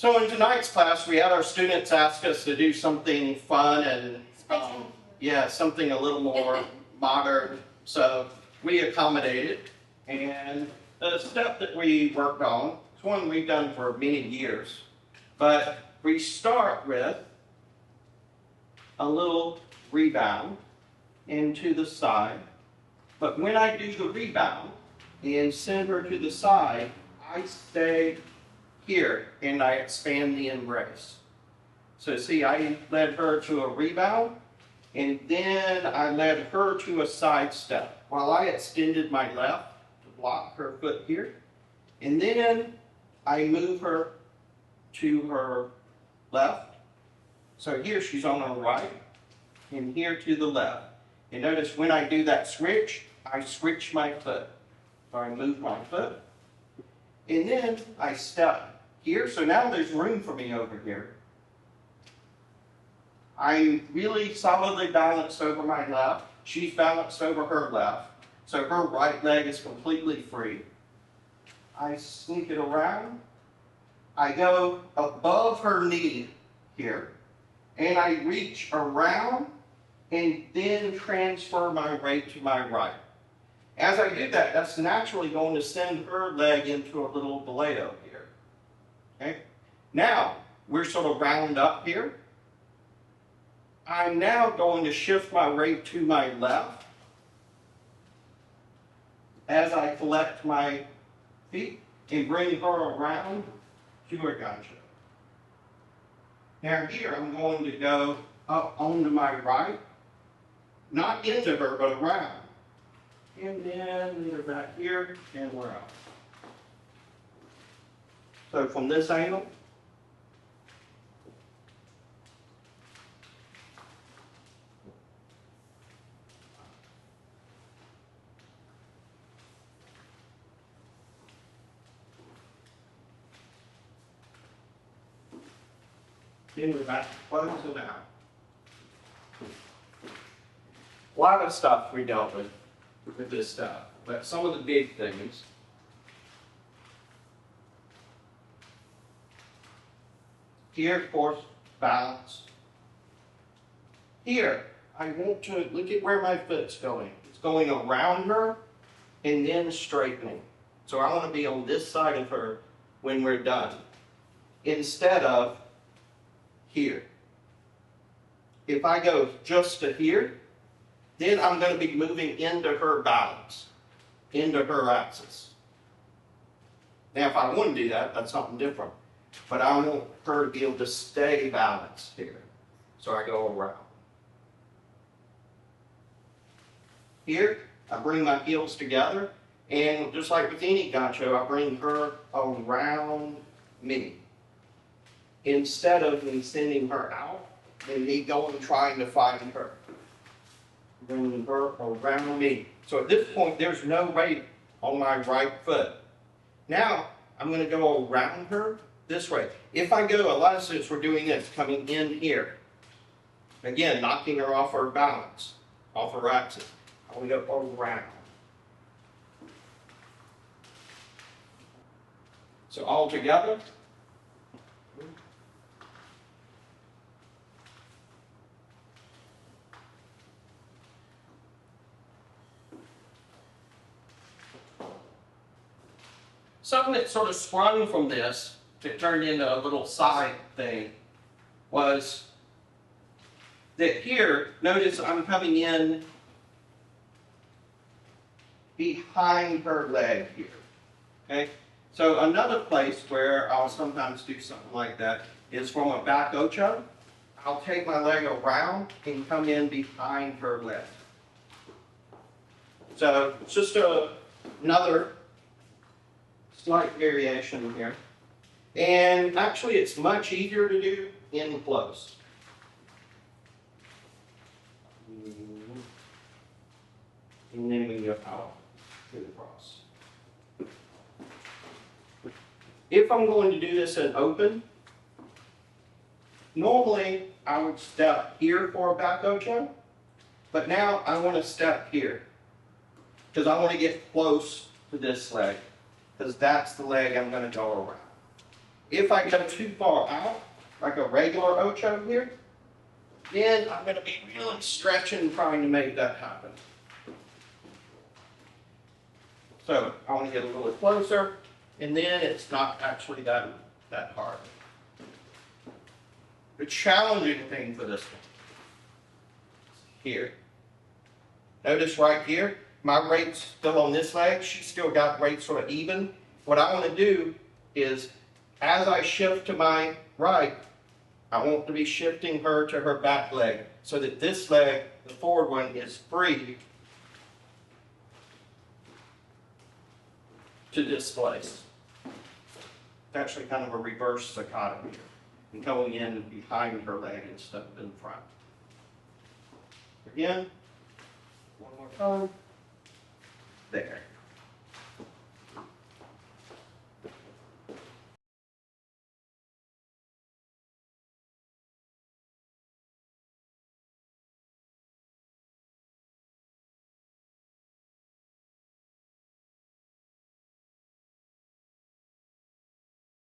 So in tonight's class, we had our students ask us to do something fun and yeah, something a little more modern. So we accommodated, and the step that we worked on is one we've done for many years. But we start with a little rebound into the side. But when I do the rebound and send her to the side, I stay here and I expand the embrace. So see, I led her to a rebound and then I led her to a side step while I extended my left to block her foot here. And then I move her to her left. So here she's on her right and here to the left. And notice when I do that switch, I switch my foot. So I move my foot and then I step here. So now there's room for me over here. I'm really solidly balanced over my left. She's balanced over her left. So her right leg is completely free. I sneak it around. I go above her knee here. And I reach around and then transfer my weight to my right. As I do that, that's naturally going to send her leg into a little boleo here. Okay? Now, we're sort of round up here. I'm now going to shift my weight to my left as I collect my feet and bring her around to her gancho. Now here I'm going to go up onto my right, not into her, but around. And then lead her back here, and we're out. So from this angle, then we're back, close it out. A lot of stuff we dealt with this stuff, but some of the big things. Here, of course, balance. Here, I want to look at where my foot's going. It's going around her and then straightening. So I want to be on this side of her when we're done, instead of here. If I go just to here, then I'm going to be moving into her balance, into her axis. Now, if I want to do that, that's something different. But I want her to be able to stay balanced here. So I go around. Here, I bring my heels together. And just like with any gancho, I bring her around me. Instead of me sending her out and me going trying to find her. Bringing her around me. So at this point, there's no weight on my right foot. Now, I'm going to go around her this way. If I go, a lot of students were doing this, coming in here. Again, knocking her off her balance, off her axis. I want to go around. So all together. Something that sort of sprung from this, that turned into a little side thing, was that here, notice I'm coming in behind her leg here. Okay? So another place where I'll sometimes do something like that is from a back ocho. I'll take my leg around and come in behind her leg. So it's just another slight variation here. And actually it's much easier to do in close. And then we go out to the cross. If I'm going to do this in open, normally I would step here for a back ocho, but now I want to step here because I want to get close to this leg, because that's the leg I'm going to go around. If I go too far out, like a regular ocho here, then I'm going to be really stretching trying to make that happen. So I want to get a little closer, and then it's not actually that hard. The challenging thing for this one, here. Notice right here, my rate's still on this leg. She's still got rate sort of even. What I want to do is, as I shift to my right, I want to be shifting her to her back leg so that this leg, the forward one, is free to displace. It's actually kind of a reverse saccada here, and going in behind her leg instead of in front. Again, one more time. There.